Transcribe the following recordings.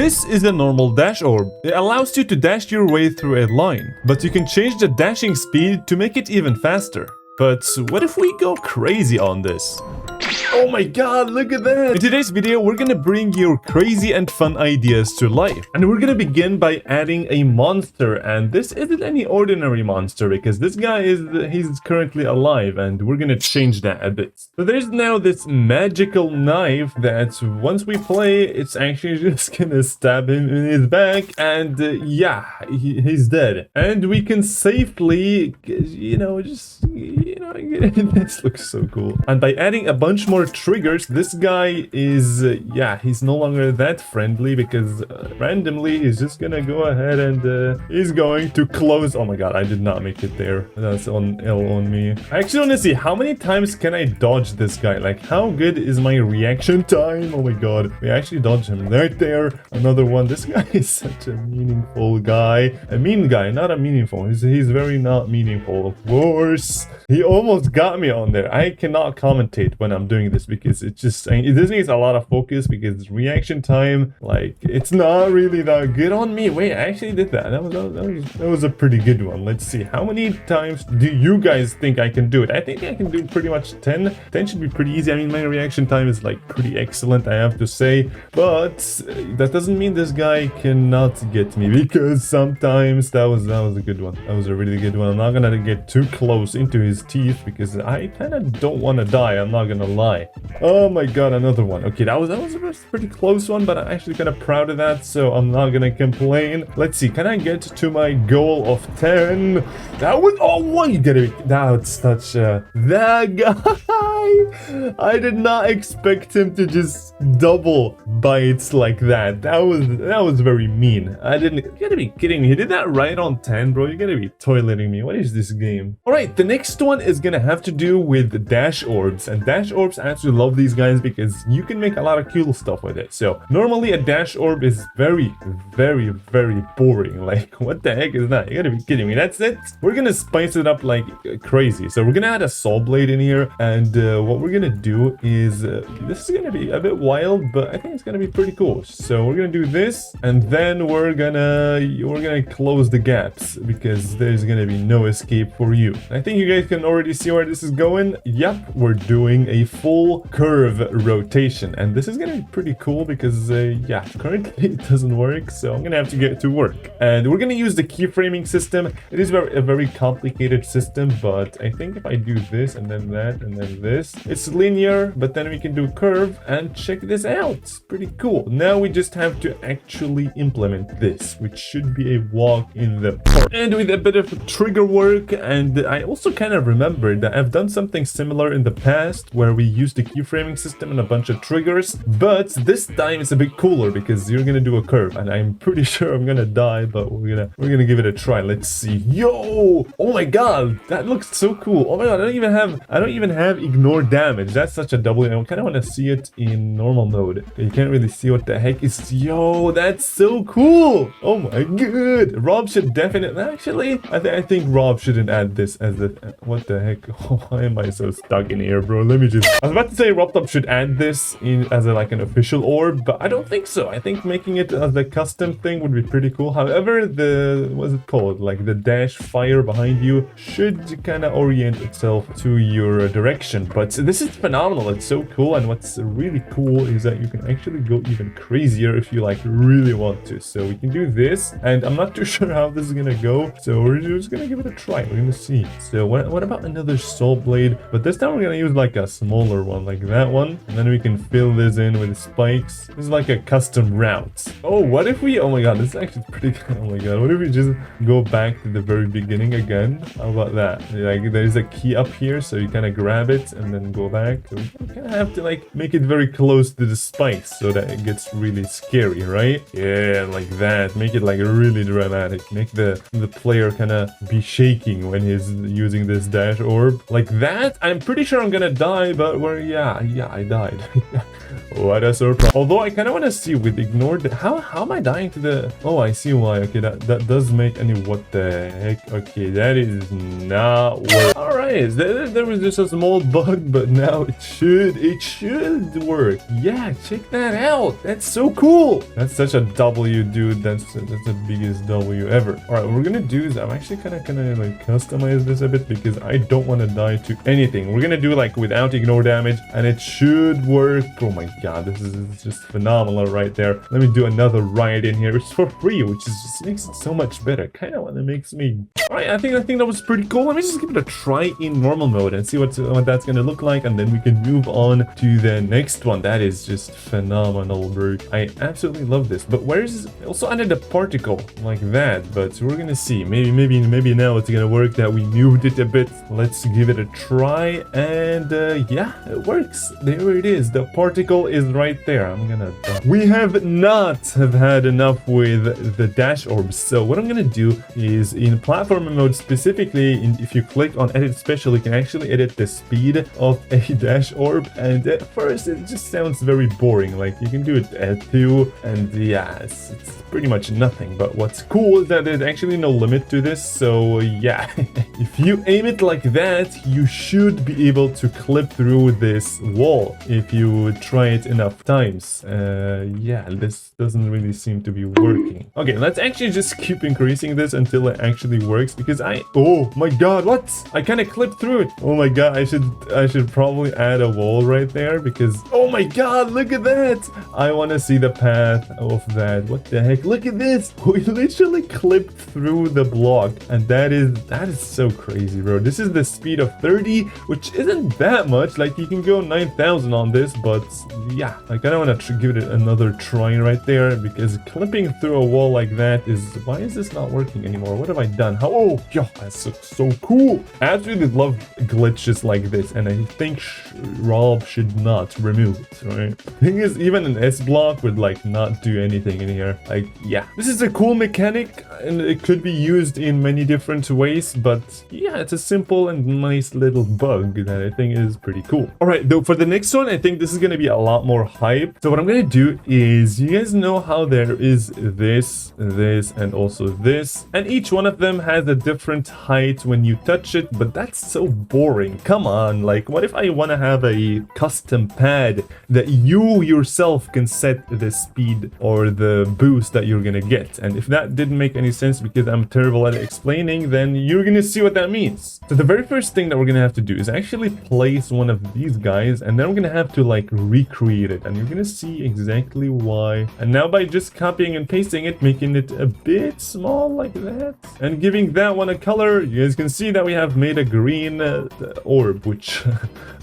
This is a normal dash orb. It allows you to dash your way through a line, but you can change the dashing speed to make it even faster. But what if we go crazy on this? Oh my god, look at that! In today's video, we're gonna bring your crazy and fun ideas to life. And we're gonna begin by adding a monster. And this isn't any ordinary monster, because this guy he's currently alive, and we're gonna change that a bit. So there's now this magical knife that once we play, it's actually just gonna stab him in his back, and yeah, he's dead. And we can safely, this looks so cool. And by adding a bunch more triggers, this guy is, he's no longer that friendly, because randomly he's just gonna go ahead and he's going to close. Oh my god, I did not make it there. That's on L on me. I actually want to see how many times can I dodge this guy. Like, how good is my reaction time? Oh my god, we actually dodged him right there. Another one. This guy is such a meaningful guy. A mean guy, not a meaningful. He's very not meaningful. Of course, he almost got me on there. I cannot commentate when I'm doing this because this needs a lot of focus, because reaction time, like, it's not really that good on me. Wait, I actually did that. That was a pretty good one. Let's see, how many times do you guys think I can do it? I think I can do pretty much 10. 10 should be pretty easy. I mean, my reaction time is like pretty excellent, I have to say, but that doesn't mean this guy cannot get me, because sometimes that was a good one. That was a really good one. I'm not gonna get too close into his teeth because I kind of don't want to die, I'm not gonna lie. Oh my god, another one. Okay, that was a pretty close one, but I'm actually kind of proud of that, so I'm not gonna complain. Let's see, can I get to my goal of 10? That was, oh, what, you gotta be, that's such a, that guy, I did not expect him to just double bites like that. That was very mean. You gotta be kidding me. He did that right on 10, bro. You gotta be toileting me. What is this game? All right, the next one is gonna have to do with dash orbs, and dash orbs, I actually love these guys because you can make a lot of cool stuff with it. So normally a dash orb is very, very, very boring. Like, what the heck is that? You gotta be kidding me. That's it. We're gonna spice it up like crazy. So we're gonna add a saw blade in here, and what we're gonna do is this is gonna be a bit wild, but I think it's gonna be pretty cool. So we're gonna do this, and then we're gonna close the gaps, because there's gonna be no escape for you. I think you guys can already see where this is going. Yep, we're doing a full curve rotation, and this is gonna be pretty cool because currently it doesn't work, so I'm gonna have to get to work. And we're gonna use the keyframing system. It is a very complicated system, but I think if I do this and then that and then this, it's linear, but then we can do curve, and check this out. It's pretty cool. Now we just have to actually implement this, which should be a walk in the park. And with a bit of trigger work, and I also kind of remembered that I've done something similar in the past where we used the keyframing system and a bunch of triggers, but this time it's a bit cooler because you're gonna do a curve, and I'm pretty sure I'm gonna die, but we're gonna give it a try. Let's see. Yo, oh my god, that looks so cool. Oh my god, I don't even have ignore damage. That's such a double. I kind of want to see it in normal mode. You can't really see what the heck is. Yo, that's so cool. Oh my god, Rob should definitely, actually, I think Rob shouldn't add this as the, what the heck. Oh, why am I so stuck in here, bro? Let me just, I was about to say Rob should add this in as like an official orb, but I don't think so. I think making it as a custom thing would be pretty cool. However, what's it called, like the dash fire behind you should kind of orient itself to your direction. But this is phenomenal. It's so cool, and what's really cool is that you can actually go even crazier if you like really want to. So we can do this, and I'm not too sure how this is gonna go, so we're just gonna give it a try. We're gonna see. So what about another saw blade? But this time we're gonna use like a smaller one, like that one, and then we can fill this in with spikes. This is like a custom route. Oh, what if we, oh my god, this is actually pretty good. Oh my god, what if we just go back to the very beginning again? How about that? Like, there's a key up here, so you kind of grab it and then go back. So we kind of have to like make it very close to the spikes so that it gets really scary, right? Yeah, like that. Make it like really dramatic. Make the player kind of be shaking when he's using this dash orb. Like that. I'm pretty sure I'm gonna die, but I died. What a surprise. Although I kind of want to see with ignored. How am I dying to the... Oh, I see why. Okay, that does make any... What the heck? Okay, that is not work. Alright, there was just a small bug, but now it should work. Yeah, check that out. That's so cool. That's such a W, dude. That's the biggest W ever. Alright, what we're gonna do is I'm actually gonna like customize this a bit because I don't want to die to anything. We're gonna do like without ignore damage and it should work. Oh my god, this is just phenomenal right there. Let me do another ride in here. It's for free, which is just makes it so much better. Kind of what it makes me... Alright, I think that was pretty cool. Let me just give it a try in normal mode and see what that's gonna look like, and then we can move on to the next one. That is just phenomenal, bro. I absolutely love this. But where's... Also added a particle like that, but we're gonna see. Maybe now it's gonna work that we moved it a bit. Let's give it a try, and yeah, it works. There it is. The particle is right there. I'm gonna... We have not had enough with the dash orbs, so what I'm gonna do is in platform mode specifically, if you click on edit special, you can actually edit the speed of a dash orb, and at first it just sounds very boring. Like you can do it at 2, and yeah, it's pretty much nothing. But what's cool is that there's actually no limit to this, so yeah. If you aim it like that, you should be able to clip through this wall if you try it enough times. Yeah, this doesn't really seem to be working. Okay, let's actually just keep increasing this until it actually works, because oh my god, what? I kind of clipped through it. Oh my god, I should probably add a wall right there, because oh my god, look at that. I want to see the path of that. What the heck? Look at this. We literally clipped through the block, and that is so crazy, bro. This is the speed of 30, which isn't that much. Like you can go 9,000 on this, but yeah, I kind of want to give it another try right there, because clipping through a wall like that is... Why is this not working anymore? What have I done? How... Oh, yo, that's so cool. I absolutely love glitches like this, and I think Rob should not remove it, right? Thing is, even an S block would like not do anything in here. Like, yeah, this is a cool mechanic, and it could be used in many different ways, but yeah, it's a simple and nice little bug that I think is pretty cool. All right, though, for the next one, I think this is going to be a lot more hype. So what I'm going to do is, you guys know how there is this, and also this, and each one of them has a different height when you touch it, but that's so boring. Come on, like, what if I want to have a custom pad that you yourself can set the speed or the boost that you're gonna get? And if that didn't make any sense because I'm terrible at explaining, then you're gonna see what that means. So the very first thing that we're gonna have to do is actually place one of these guys, and then we're gonna have to like recreate it, and you're gonna see exactly why. And now by just copying and pasting it, making it a bit small like that, and giving that one a color, you guys can see that we have made a green orb, which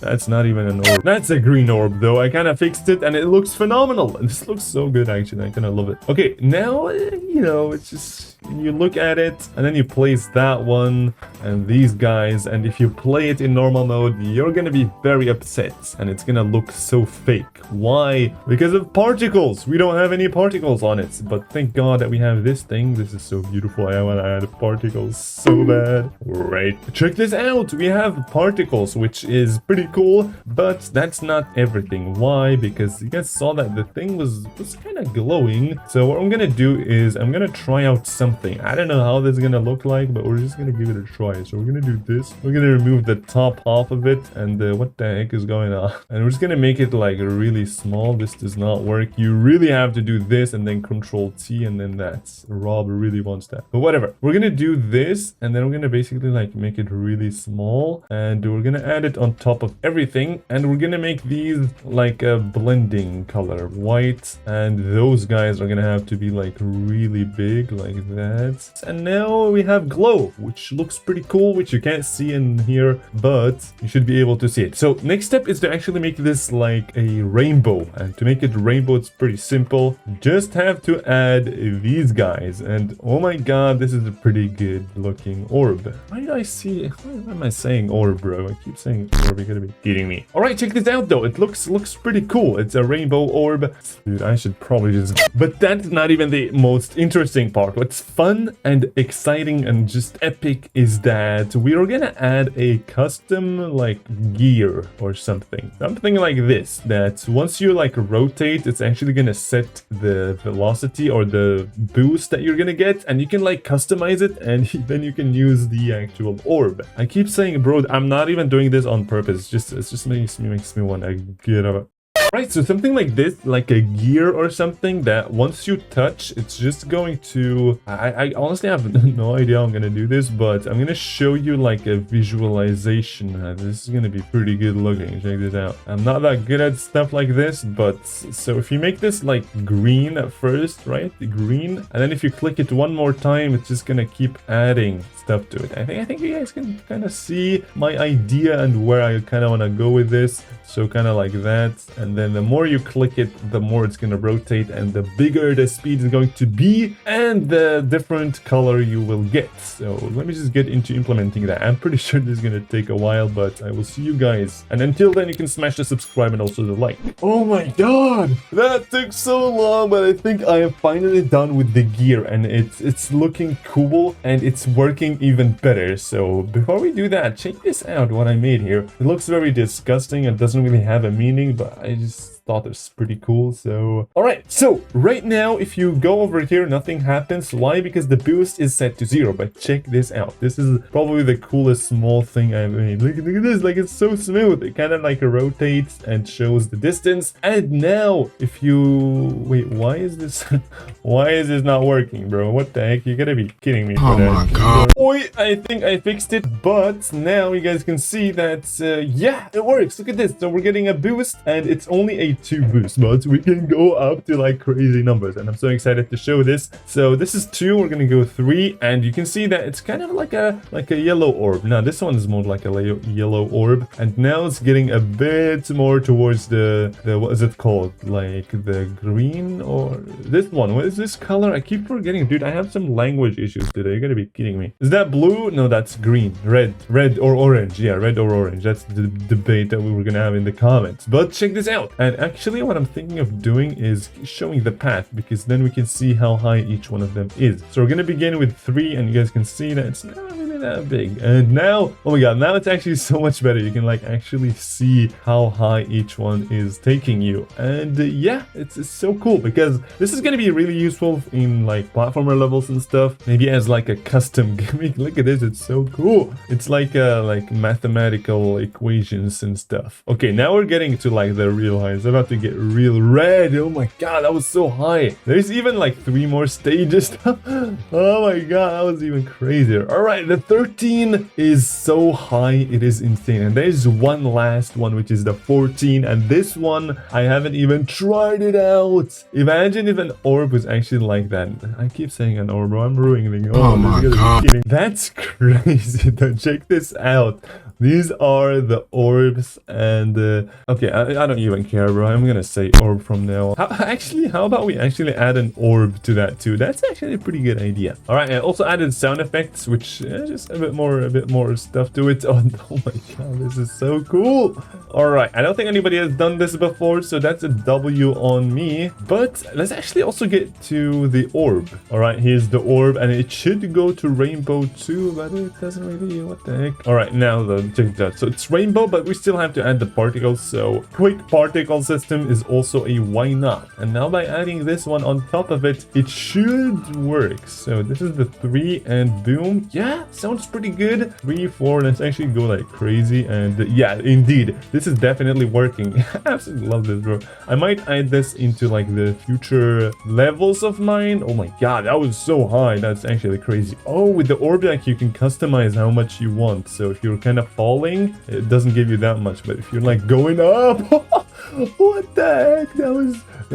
that's not even an orb. That's a green orb though. I kind of fixed it and it looks phenomenal. And this looks so good actually. I kind of love it. Okay, now, you know, it's just... You look at it, and then you place that one and these guys, and if you play it in normal mode, you're gonna be very upset, and it's gonna look so fake. Why? Because of particles. We don't have any particles on it, but thank god that we have this thing. This is so beautiful. I want to add particles so bad. Right, check this out. We have particles, which is pretty cool, but that's not everything. Why? Because you guys saw that the thing was kind of glowing. So what I'm gonna do is I'm gonna try out something. I don't know how this is gonna look like, but we're just gonna give it a try. So we're gonna do this. We're gonna remove the top half of it, and what the heck is going on? And we're just gonna make it like really small. This does not work. You really have to do this and then Control T, and then that's... Rob really wants that, but whatever. We're gonna do this, and then we're gonna basically like make it really small, and we're gonna add it on top of everything, and we're gonna make these like a blending color, white, and those guys are gonna have to be like really big like that. And now we have glow, which looks pretty cool, which you can't see in here, but you should be able to see it. So next step is to actually make this like a rainbow, and to make it rainbow, it's pretty simple. Just have to add these guys, and oh my god, this is a pretty good looking orb. Why did I see... Why am I saying orb, bro? I keep saying orb. You're gonna be kidding me. All right, check this out though. It looks pretty cool. It's a rainbow orb. Dude, I should probably just... But that's not even the most interesting part. What's fun and exciting and just epic is that we are gonna add a custom like gear or something like this, that once you like rotate, it's actually gonna set the velocity or the boost that you're gonna get, and you can like customize it, and then you can use the actual orb. I keep saying, bro, I'm not even doing this on purpose. It just makes me want to get up. Right, so something like this, like a gear or something that once you touch, it's just going to... I honestly have no idea how I'm going to do this, but I'm going to show you like a visualization. This is going to be pretty good looking. Check this out. I'm not that good at stuff like this, but so if you make this like green at first, right? The green, and then if you click it one more time, it's just going to keep adding stuff to it. I think you guys can kind of see my idea and where I kind of want to go with this. So kind of like that, and then the more you click it, the more it's going to rotate, and the bigger the speed is going to be, and the different color you will get. So let me just get into implementing that. I'm pretty sure this is going to take a while, but I will see you guys. And until then, you can smash the subscribe and also the like. Oh my god, that took so long, but I think I am finally done with the gear, and it's looking cool, and it's working even better. So before we do that, check this out, what I made here. It looks very disgusting and doesn't really have a meaning, but I just thought it was pretty cool. So all right, so right now if you go over here, nothing happens. Why? Because the boost is set to 0. But check this out, this is probably the coolest small thing I've made. Look at this, like it's so smooth. It kind of like rotates and shows the distance. And now if you wait, why is this why is this not working, bro? What the heck, you gotta be kidding me. Oh my god. Oi, I think I fixed it, but now you guys can see that yeah, it works. Look at this. So we're getting a boost, and it's only a 2 boost mods. We can go up to like crazy numbers, and I'm so excited to show this. So this is 2, we're gonna go 3, and you can see that it's kind of like a yellow orb. Now this one is more like a yellow orb, and now it's getting a bit more towards the what is it called, like the green, or this one, what is this color? I keep forgetting, dude. I have some language issues today. You're gonna be kidding me. Is that blue? No, that's green. Red or orange. Yeah, red or orange. That's the debate that we were gonna have in the comments. But check this out. And actually what I'm thinking of doing is showing the path, because then we can see how high each one of them is. So we're gonna begin with 3, and you guys can see that it's not really that big. And now, oh my god, now it's actually so much better. You can like actually see how high each one is taking you. And yeah, it's so cool, because this is gonna be really useful in like platformer levels and stuff. Maybe as like a custom gimmick. Look at this, it's so cool. It's like mathematical equations and stuff. Okay, now we're getting to like the real high. It's about to get real red. Oh my god, that was so high. There's even like 3 more stages. Oh my god, that was even crazier. All right, the 13 is so high, it is insane. And there's one last one, which is the 14, and this one I haven't even tried it out. Imagine if an orb was actually like that. I keep saying an orb, bro. I'm ruining it. Oh my god, that's crazy. Check this out. These are the orbs, and okay, I don't even care, bro. I'm gonna say orb from now on. How about we actually add an orb to that too? That's actually a pretty good idea. All right, I also added sound effects, which just a bit more stuff to it. Oh my god, this is so cool. All right, I don't think anybody has done this before, so that's a W on me. But let's actually also get to the orb. All right, here's the orb, and it should go to rainbow too, but it doesn't really. What the heck? All right, now the check that. So it's rainbow, but we still have to add the particles. So quick particle system is also a why not. And now by adding this one on top of it, it should work. So this is the 3, and boom. Yeah, sounds pretty good. 3, 4, let's actually go like crazy. And yeah, indeed, this is definitely working. I absolutely love this, bro. I might add this into like the future levels of mine. Oh my god, that was so high. That's actually crazy. Oh, with the orb, like you can customize how much you want. So if you're kind of falling, it doesn't give you that much, but if you're like going up, what the heck, that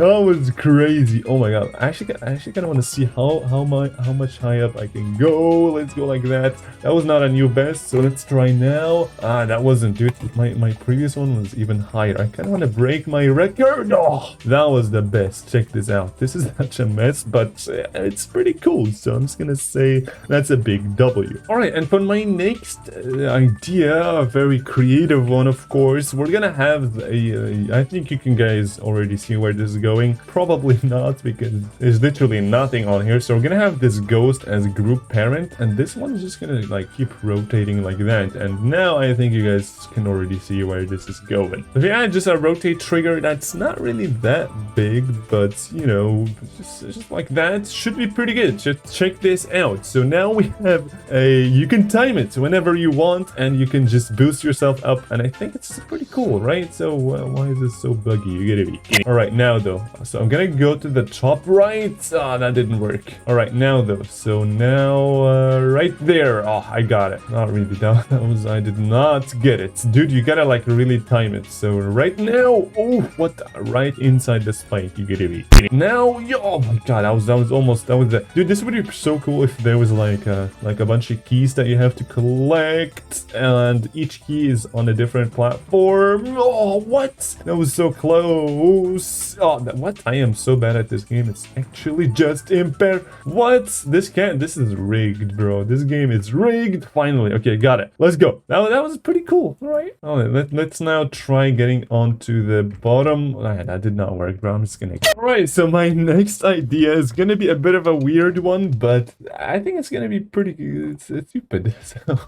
was crazy. Oh my god, I actually kind of want to see how much high up I can go. Let's go like that. That was not a new best, so let's try now. That wasn't, dude. My previous one was even higher. I kind of want to break my record. Oh, that was the best. Check this out. This is such a mess, but it's pretty cool, so I'm just gonna say that's a big W. All right, and for my next idea, a very creative one, of course, we're gonna have I think you can guys already see where this is going? Probably not, because there's literally nothing on here. So we're gonna have this ghost as group parent, and this one's just gonna like keep rotating like that. And now I think you guys can already see where this is going. So yeah, just a rotate trigger that's not really that big, but you know, just like that should be pretty good. Just check this out. So now we have you can time it whenever you want, and you can just boost yourself up, and I think it's pretty cool, right? So why is this so buggy? You gotta be kidding. All right, now though, so I'm gonna go to the top right. Ah, that didn't work. All right, now though, so now right there. Oh, I got it. Not really. That was I did not get it, dude. You gotta like really time it. So right now, oh, what? Right inside the spike. You gotta be kidding. Now, yo, oh my god, that was almost the dude. This would be so cool if there was like a bunch of keys that you have to collect, and each key is on a different platform. Oh, what? That was so close. Oh, what? I am so bad at this game. It's actually just impaired. What? This is rigged, bro. This game is rigged. Finally. Okay, got it. Let's go. That was pretty cool. All right. Oh, let's now try getting onto the bottom. That did not work, bro. I'm just gonna. All right. So my next idea is gonna be a bit of a weird one, but I think it's gonna be pretty stupid. So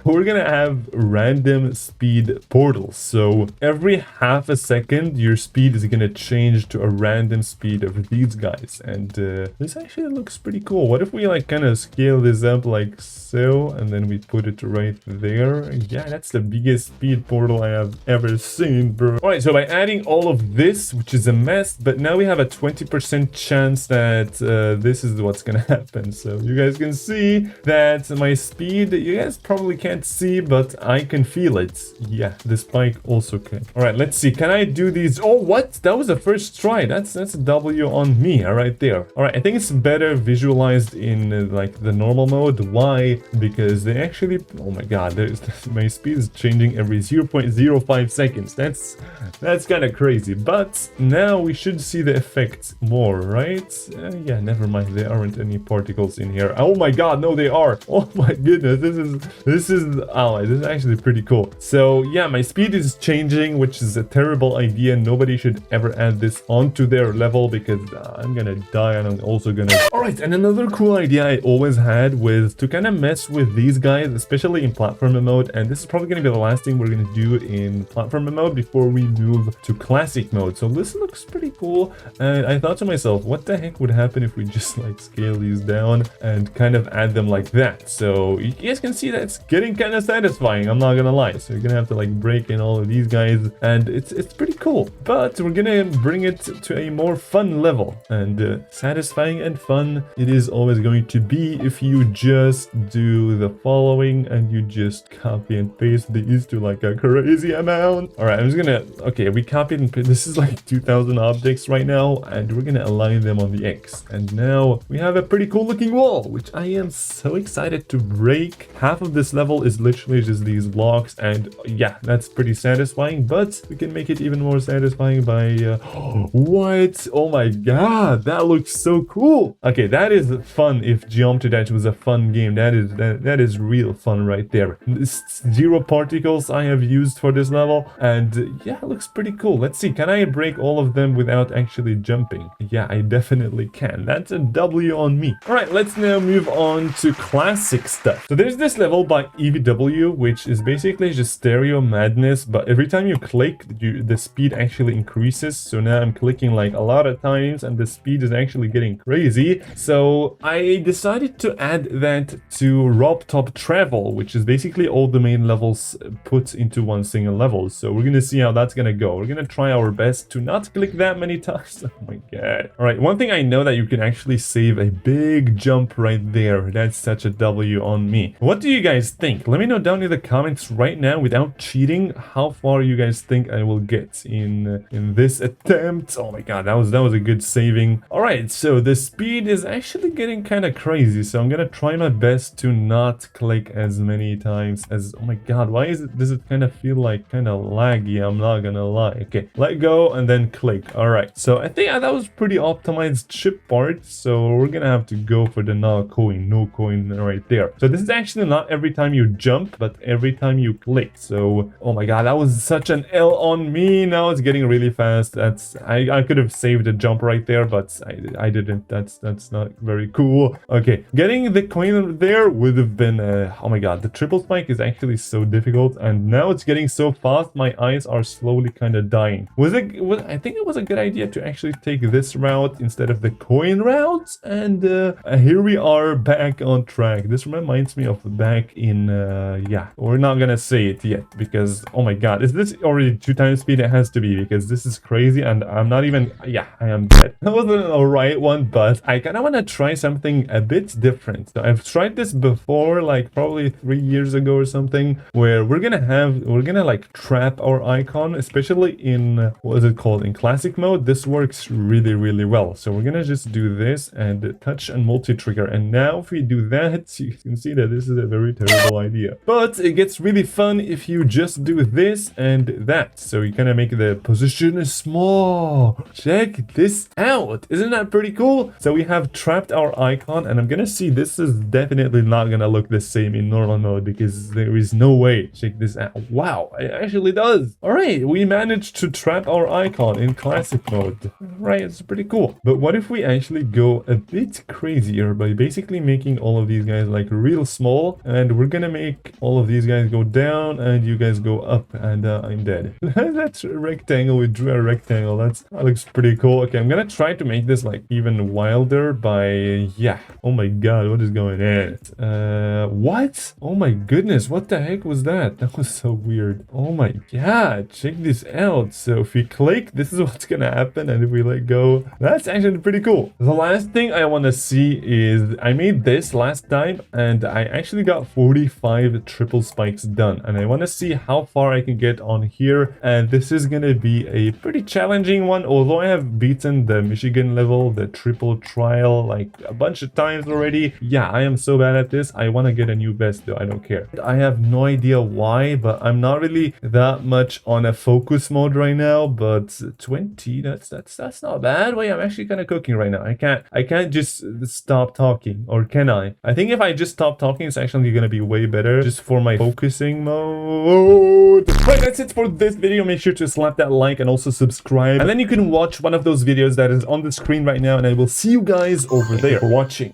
we're gonna have random speed portals. So every half a second, your speed is gonna change to a random speed of these guys, and this actually looks pretty cool. What if we like kind of scale this up like so, and then we put it right there? Yeah, that's the biggest speed portal I have ever seen, bro. All right, so by adding all of this, which is a mess, but now we have a 20% chance that this is what's gonna happen. So you guys can see that my speed, you guys probably can't see, but I can feel it. Yeah, the spike also can. All right, let's see. Can I do these? Oh, what? That was the first try. That's a W on me right there. All right, I think it's better visualized in like the normal mode. Why? Because they actually, oh my god, my speed is changing every 0.05 seconds. That's kind of crazy, but now we should see the effect more, right? Yeah, never mind, there aren't any particles in here. Oh my god, no, they are. Oh my goodness, this is actually pretty cool. So yeah, my speed is changing, which is a terrible idea. Nobody should ever add this onto their level, because I'm gonna die, and I'm also gonna. All right, and another cool idea I always had was to kind of mess with these guys, especially in platformer mode, and this is probably gonna be the last thing we're gonna do in platformer mode before we move to classic mode. So this looks pretty cool, and I thought to myself, what the heck would happen if we just like scale these down and kind of add them like that? So you guys can see that it's getting kind of satisfying, I'm not gonna lie. So you're gonna have to like break in all of these guys, and it's pretty cool, but we're gonna bring it to a more fun level, and satisfying and fun it is always going to be if you just do the following, and you just copy and paste these to like a crazy amount. All right, I'm just gonna, okay, we copied and this is like 2000 objects right now, and we're gonna align them on the X, and now we have a pretty cool looking wall, which I am so excited to break. Half of this level is literally just these blocks, and yeah, that's pretty satisfying, but we can make it even more satisfying by what? Oh my god, that looks so cool. Okay, that is fun. If Geometry Dash was a fun game, that is real fun right there. It's 0 particles I have used for this level, and yeah, it looks pretty cool. Let's see, can I break all of them without actually jumping? Yeah, I definitely can. That's a W on me. All right, let's now move on to classic stuff. So there's this level by EVW, which is basically just stereo madness, but every time you click, the speed actually increases. So now I'm clicking like a lot of times, and the speed is actually getting crazy. So I decided to add that to Rob Top Travel, which is basically all the main levels put into one single level. So we're gonna see how that's gonna go. We're gonna try our best to not click that many times. Oh my god. All right, one thing I know that you can actually save a big jump right there. That's such a W on me. What do you guys think? Let me know down in the comments right now, without cheating, how far you guys think I will get in this attempt. Oh my god, that was a good saving. All right, so the speed is actually getting kind of crazy, so I'm gonna try my best to not click as many times as, oh my god, why does it kind of feel like kind of laggy? I'm not gonna lie. Okay, let go and then click. All right, so I think that was pretty optimized chip part, so we're gonna have to go for the no coin right there. So this is actually not every time you jump, but every time you click. So oh my god, that was such an L on me. Now it's getting really fast. I I could have saved a jump right there, but I didn't. That's not very cool. Okay, getting the coin there would have been oh my god, the triple spike is actually so difficult, and now it's getting so fast my eyes are slowly kind of dying. I think it was a good idea to actually take this route instead of the coin route, and here we are back on track. This reminds me of back in yeah, we're not gonna say it yet because oh my god, is this already 2 times speed? It has to be, because this is crazy and I'm not even, yeah, I am dead. That wasn't a right one, but I kind of want to try something a bit different. So I've tried this before, like probably 3 years ago or something, where we're gonna like trap our icon, especially in what is it called, in classic mode. This works really well. So we're gonna just do this and touch and multi-trigger, and now if we do that, you can see that this is a very terrible idea, but it gets really fun if you just do this and that. So you kind of make the position small. Check this out, isn't that pretty cool? So we have trapped our icon, and I'm gonna see, this is definitely not gonna look the same in normal mode because there is no way. Check this out. Wow, it actually does. All right, we managed to trap our icon in classic mode. Right, it's pretty cool. But what if we actually go a bit crazier by basically making all of these guys like real small, and we're gonna make all of these guys go down and you guys go up, and I'm dead. That's a rectangle. We drew a rectangle. That looks pretty cool. Okay, I'm gonna try to make this like even wilder by, yeah, oh my god, what is going on? What? Oh my goodness, what the heck was that? That was so weird. Oh my god, check this out. So if we click, this is what's gonna happen, and if we let go, that's actually pretty cool. The last thing I want to see is, I made this last time and I actually got 45 triple spikes done, and I want to see how far I can get on here, and this is gonna be a pretty challenging one. Although I have beaten the Michigan level, the triple trial, like a bunch of times already. Yeah, I am so bad at this. I want to get a new best though, I don't care. I have no idea why, but I'm not really that much on a focus mode right now, but 20, that's not bad. Wait, I'm actually kind of cooking right now. I can't just stop talking, or can I? I think if I just stop talking, it's actually gonna be way better just for my focusing mode. Right, that's it for this video. Make sure to slap that like and also subscribe, and then you can watch one of those videos that is on the screen right now, and I will see you guys over there for watching.